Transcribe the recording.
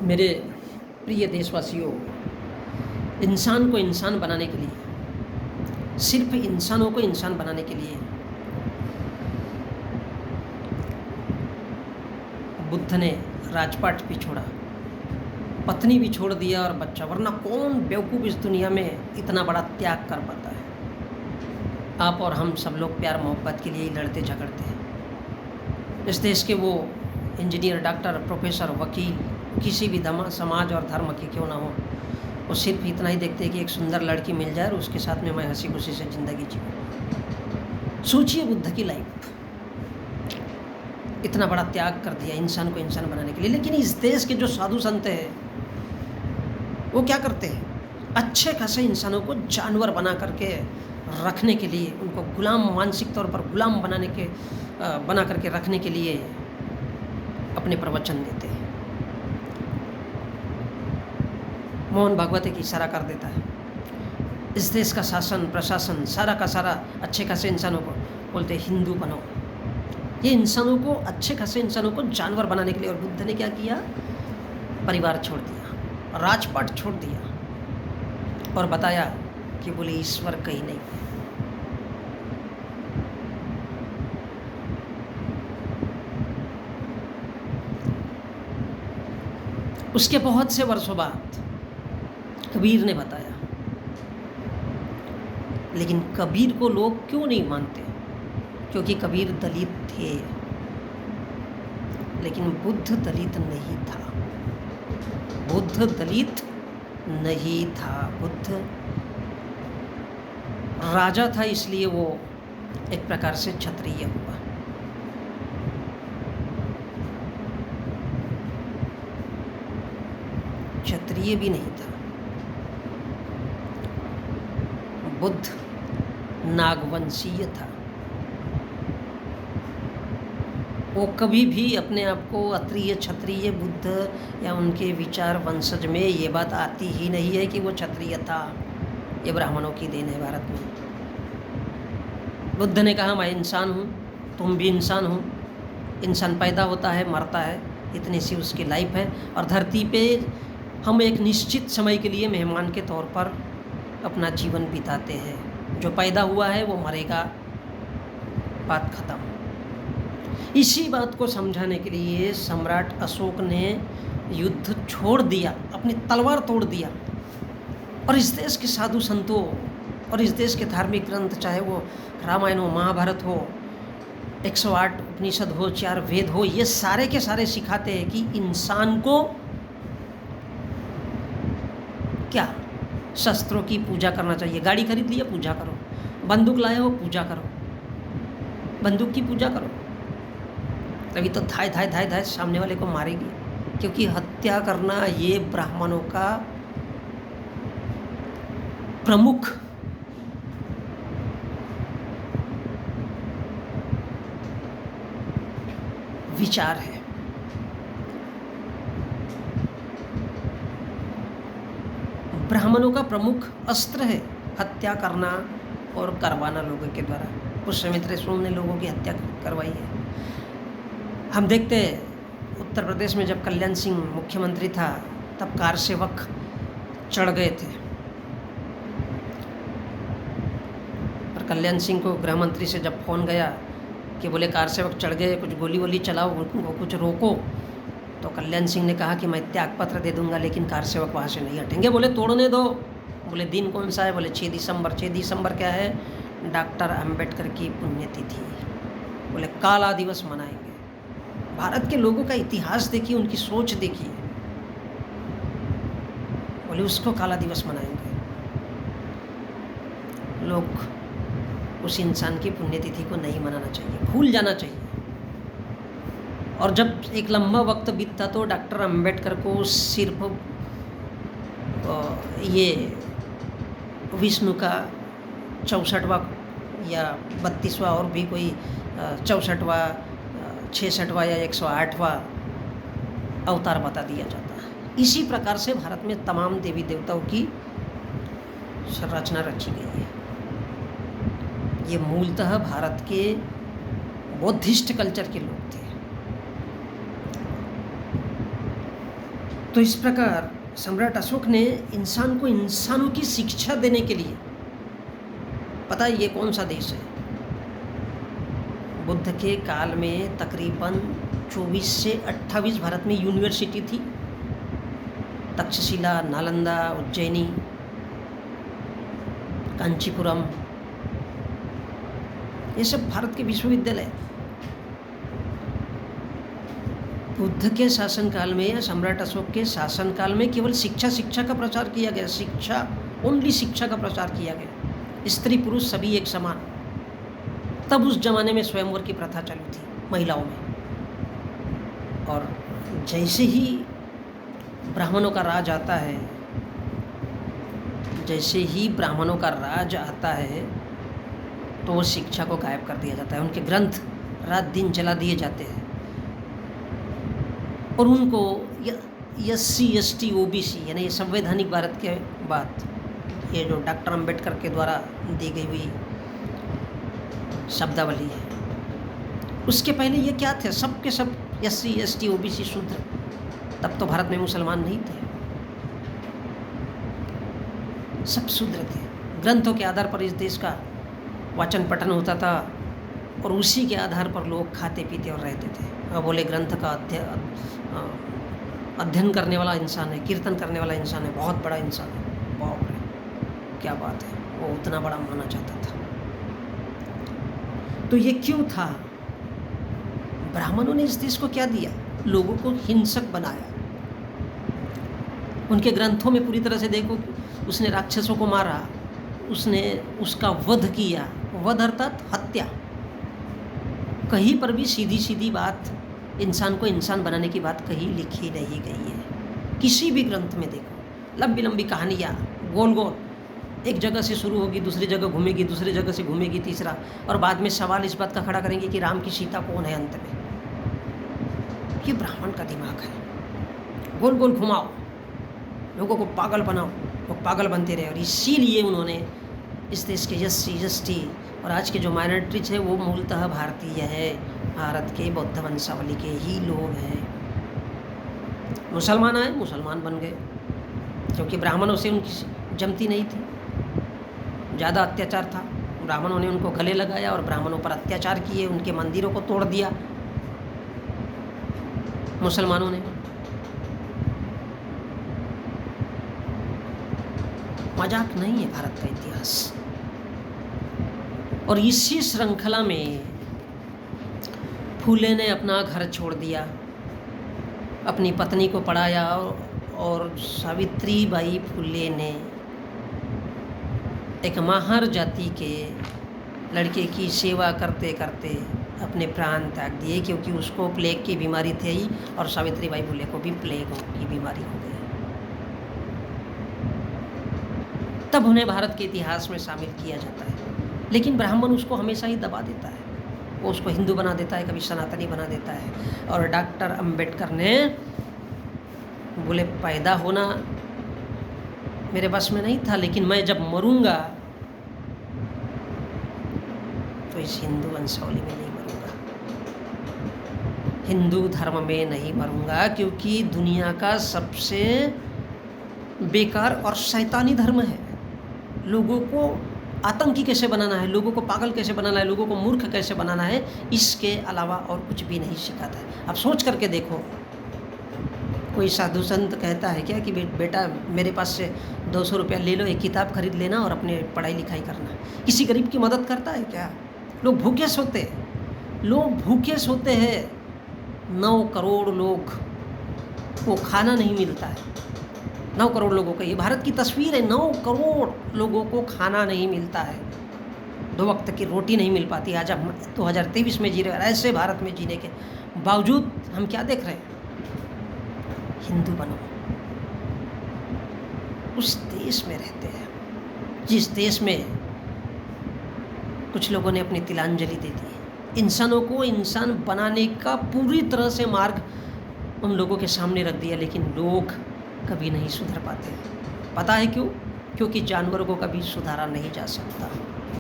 मेरे प्रिय देशवासियों, इंसान को इंसान बनाने के लिए, सिर्फ इंसानों को इंसान बनाने के लिए बुद्ध ने राजपाट भी छोड़ा, पत्नी भी छोड़ दिया और बच्चा, वरना कौन बेवकूफ़ इस दुनिया में इतना बड़ा त्याग कर पाता है। आप और हम सब लोग प्यार मोहब्बत के लिए ही लड़ते झगड़ते हैं। इस देश के वो इंजीनियर, डॉक्टर, प्रोफेसर, वकील, किसी भी समाज और धर्म के क्यों ना हो, वो सिर्फ इतना ही देखते हैं कि एक सुंदर लड़की मिल जाए और उसके साथ में मैं हंसी खुशी से ज़िंदगी जीऊँ। सोचिए बुद्ध की लाइफ, इतना बड़ा त्याग कर दिया इंसान को इंसान बनाने के लिए। लेकिन इस देश के जो साधु संत हैं वो क्या करते हैं? अच्छे खासे इंसानों को जानवर बना करके रखने के लिए, उनको गुलाम, मानसिक तौर पर गुलाम बना करके रखने के लिए अपने प्रवचन देते हैं। मोहन भागवत एक इशारा कर देता है, इस देश का शासन प्रशासन सारा का सारा अच्छे खासे इंसानों को बोलते हिंदू बनो। ये इंसानों को, अच्छे खासे इंसानों को जानवर बनाने के लिए। और बुद्ध ने क्या किया? परिवार छोड़ दिया, राजपाट छोड़ दिया और बताया कि बोले ईश्वर कहीं नहीं है। उसके बहुत से वर्षों बाद कबीर ने बताया, लेकिन कबीर को लोग क्यों नहीं मानते? क्योंकि कबीर दलित थे, लेकिन बुद्ध दलित नहीं था। बुद्ध दलित नहीं था, बुद्ध राजा था, इसलिए वो एक प्रकार से क्षत्रिय हुआ। क्षत्रिय भी नहीं था। बुद्ध नागवंशीय था। वो कभी भी अपने आप को अत्रिय, क्षत्रिय, बुद्ध या उनके विचार वंशज में ये बात आती ही नहीं है कि वो क्षत्रिय था। ये ब्राह्मणों की देन है भारत में। बुद्ध ने कहा मैं इंसान हूँ, तुम भी इंसान हो। इंसान पैदा होता है, मरता है, इतनी सी उसकी लाइफ है। और धरती पे हम एक निश्चित समय के लिए मेहमान के तौर पर अपना जीवन बिताते हैं। जो पैदा हुआ है वो मरेगा, बात खत्म। इसी बात को समझाने के लिए सम्राट अशोक ने युद्ध छोड़ दिया, अपनी तलवार तोड़ दिया। और इस देश के साधु संतों और इस देश के धार्मिक ग्रंथ, चाहे वो रामायण हो, महाभारत हो, 108 उपनिषद हो, 4 वेद हो, ये सारे के सारे सिखाते हैं कि इंसान को क्या, शस्त्रों की पूजा करना चाहिए। गाड़ी खरीद लिया, पूजा करो। बंदूक लाए हो, पूजा करो, बंदूक की पूजा करो। तभी तो धाय धाय धाय धाय सामने वाले को मारेगी। क्योंकि हत्या करना ये ब्राह्मणों का प्रमुख विचार है। ब्राह्मणों का प्रमुख अस्त्र है हत्या करना और करवाना लोगों के द्वारा। पुष्यमित्र सोम ने लोगों की हत्या करवाई है। हम देखते हैं उत्तर प्रदेश में जब कल्याण सिंह मुख्यमंत्री था तब कार सेवक चढ़ गए थे और कल्याण सिंह को गृह मंत्री से जब फ़ोन गया कि बोले कार सेवक चढ़ गए, कुछ गोली वोली चलाओ, उनको कुछ रोको, तो कल्याण सिंह ने कहा कि मैं त्यागपत्र दे दूंगा लेकिन कार सेवक वहाँ से नहीं हटेंगे। बोले तोड़ने दो। बोले दिन कौन सा है? बोले 6 दिसंबर। 6 दिसंबर क्या है? डॉक्टर अंबेडकर की पुण्यतिथि। बोले काला दिवस मनाएंगे। भारत के लोगों का इतिहास देखिए, उनकी सोच देखिए। बोले उसको काला दिवस मनाएंगे। लोग उस इंसान की पुण्यतिथि को नहीं मनाना चाहिए, भूल जाना चाहिए। और जब एक लंबा वक्त बीतता तो डॉक्टर अंबेडकर को सिर्फ ये विष्णु का 64वां या 32वां और भी कोई 64वां, 66वां या 108वां अवतार बता दिया जाता है। इसी प्रकार से भारत में तमाम देवी देवताओं की संरचना रची गई है। ये मूलतः भारत के बौद्धिस्ट कल्चर के लोग थे। तो इस प्रकार सम्राट अशोक ने इंसान को इंसानों की शिक्षा देने के लिए, पता है ये कौन सा देश है? बुद्ध के काल में तकरीबन 24 से 28 भारत में यूनिवर्सिटी थी। तक्षशिला, नालंदा, उज्जैनी, कांचीपुरम, ये सब भारत के विश्वविद्यालय। बुद्ध के शासनकाल में या सम्राट अशोक के शासनकाल में केवल शिक्षा का प्रचार किया गया, शिक्षा, ओनली शिक्षा का प्रचार किया गया। स्त्री पुरुष सभी एक समान। तब उस जमाने में स्वयंवर की प्रथा चालू थी महिलाओं में। और जैसे ही ब्राह्मणों का राज आता है, जैसे ही ब्राह्मणों का राज आता है तो वो शिक्षा को गायब कर दिया जाता है। उनके ग्रंथ रात दिन जला दिए जाते हैं और उनको SC ST OBC यानी ये संवैधानिक भारत के बाद, ये जो डॉक्टर अंबेडकर के द्वारा दी गई हुई शब्दावली है, उसके पहले ये क्या थे? सब के सब SC ST OBC शूद्र। तब तो भारत में मुसलमान नहीं थे, सब शूद्र थे। ग्रंथों के आधार पर इस देश का वाचन पठन होता था और उसी के आधार पर लोग खाते पीते और रहते थे। अब बोले ग्रंथ का अध्ययन करने वाला इंसान है, कीर्तन करने वाला इंसान है, बहुत बड़ा इंसान है। बाप रे, क्या बात है, वो उतना बड़ा माना जाता था। तो ये क्यों था? ब्राह्मणों ने इस देश को क्या दिया? लोगों को हिंसक बनाया। उनके ग्रंथों में पूरी तरह से देखो, उसने राक्षसों को मारा, उसने उसका वध किया। वध अर्थात हत्या। कहीं पर भी सीधी सीधी बात, इंसान को इंसान बनाने की बात कहीं लिखी नहीं गई है। किसी भी ग्रंथ में देखो, लंबी लंबी कहानियाँ, गोल गोल, एक जगह से शुरू होगी, दूसरी जगह घूमेगी, दूसरी जगह से घूमेगी, तीसरा, और बाद में सवाल इस बात का खड़ा करेंगे कि राम की सीता कौन है अंत में। ये ब्राह्मण का दिमाग है। गोल गोल घुमाओ, लोगों को पागल बनाओ, लोग पागल बनते रहे। और इसीलिए उन्होंने इस देश के SC ST और आज के जो माइनॉरिटीज है वो मूलतः भारतीय है, भारत के बौद्ध वंशावली के ही लोग हैं। मुसलमान आए, मुसलमान बन गए, क्योंकि ब्राह्मणों से उनकी जमती नहीं थी, ज़्यादा अत्याचार था। ब्राह्मणों ने उनको गले लगाया और ब्राह्मणों पर अत्याचार किए, उनके मंदिरों को तोड़ दिया मुसलमानों ने। मजाक नहीं है भारत का इतिहास। और इसी श्रृंखला में फूले ने अपना घर छोड़ दिया, अपनी पत्नी को पढ़ाया और सावित्रीबाई फूले ने एक माहर जाति के लड़के की सेवा करते करते अपने प्राण त्याग दिए, क्योंकि उसको प्लेग की बीमारी थी और सावित्रीबाई फूले को भी प्लेग की बीमारी हो गई। तब उन्हें भारत के इतिहास में शामिल किया जाता है। लेकिन ब्राह्मण उसको हमेशा ही दबा देता है, वो उसको हिंदू बना देता है, कभी सनातनी बना देता है। और डॉक्टर अंबेडकर ने बोले पैदा होना मेरे बस में नहीं था, लेकिन मैं जब मरूंगा तो इस हिंदू वंशावली में नहीं मरूंगा, हिंदू धर्म में नहीं मरूंगा, क्योंकि दुनिया का सबसे बेकार और शैतानी धर्म है। लोगों को आतंकी कैसे बनाना है, लोगों को पागल कैसे बनाना है, लोगों को मूर्ख कैसे बनाना है, इसके अलावा और कुछ भी नहीं सिखाता है। अब सोच करके देखो, कोई साधु संत कहता है क्या कि बेटा मेरे पास से 200 रुपया ले लो, एक किताब खरीद लेना और अपने पढ़ाई लिखाई करना। किसी गरीब की मदद करता है क्या? लोग भूखे सोते हैं, लोग भूखे सोते हैं। 9 करोड़ लोग को खाना नहीं मिलता है। 9 करोड़ लोगों का, ये भारत की तस्वीर है, 9 करोड़ लोगों को खाना नहीं मिलता है, 2 वक्त की रोटी नहीं मिल पाती। आज हम 2023 में जी रहे हैं, ऐसे भारत में जीने के बावजूद हम क्या देख रहे हैं? हिंदू बनो। उस देश में रहते हैं जिस देश में कुछ लोगों ने अपनी तिलांजलि दे दी। इंसानों को इंसान बनाने का पूरी तरह से मार्ग उन लोगों के सामने रख दिया, लेकिन लोग कभी नहीं सुधर पाते। पता है क्यों? क्योंकि जानवरों को कभी सुधारा नहीं जा सकता।